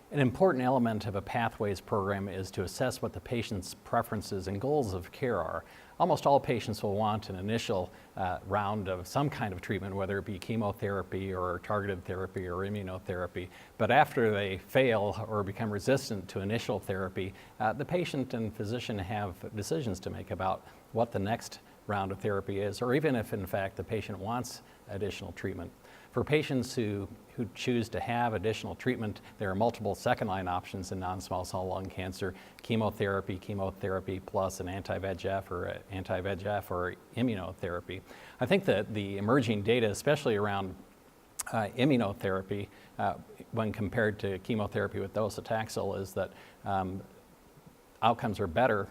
An important element of a pathways program is to assess what the patient's preferences and goals of care are. Almost all patients will want an initial round of some kind of treatment, whether it be chemotherapy or targeted therapy or immunotherapy. But after they fail or become resistant to initial therapy, the patient and physician have decisions to make about what the next round of therapy is, or even if in fact the patient wants additional treatment. For patients who choose to have additional treatment, there are multiple second-line options in non-small cell lung cancer: chemotherapy plus an anti-VEGF or immunotherapy. I think that the emerging data, especially around immunotherapy, when compared to chemotherapy with docetaxel, is that outcomes are better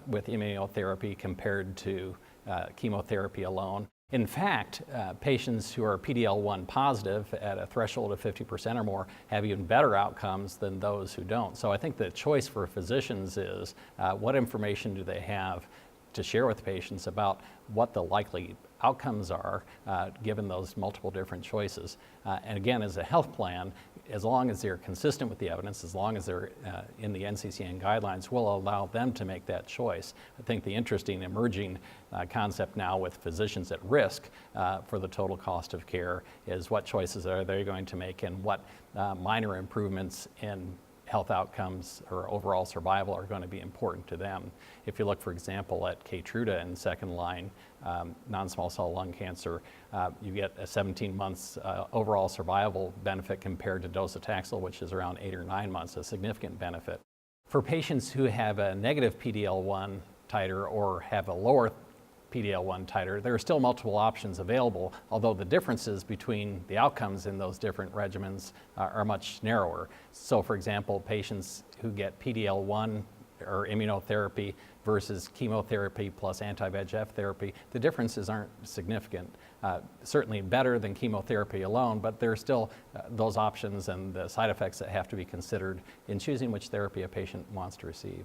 with immunotherapy compared to chemotherapy alone. In fact, patients who are PD-L1 positive at a threshold of 50% or more have even better outcomes than those who don't. So I think the choice for physicians is what information do they have to share with patients about what the likely outcomes are given those multiple different choices. And again, as a health plan, as long as they're consistent with the evidence, as long as they're in the NCCN guidelines, will allow them to make that choice. I think the interesting emerging concept now with physicians at risk for the total cost of care is what choices are they going to make, and what minor improvements in health outcomes or overall survival are going to be important to them. If you look, for example, at Keytruda in second-line non-small cell lung cancer, you get a 17 months overall survival benefit compared to docetaxel, which is around 8 or 9 months, a significant benefit. For patients who have a negative PD-L1 titer or have a lower PD-L1 titer, there are still multiple options available, although the differences between the outcomes in those different regimens are much narrower. So for example, patients who get PD-L1 or immunotherapy versus chemotherapy plus anti-VEGF therapy, the differences aren't significant. Certainly better than chemotherapy alone, but there are still those options and the side effects that have to be considered in choosing which therapy a patient wants to receive.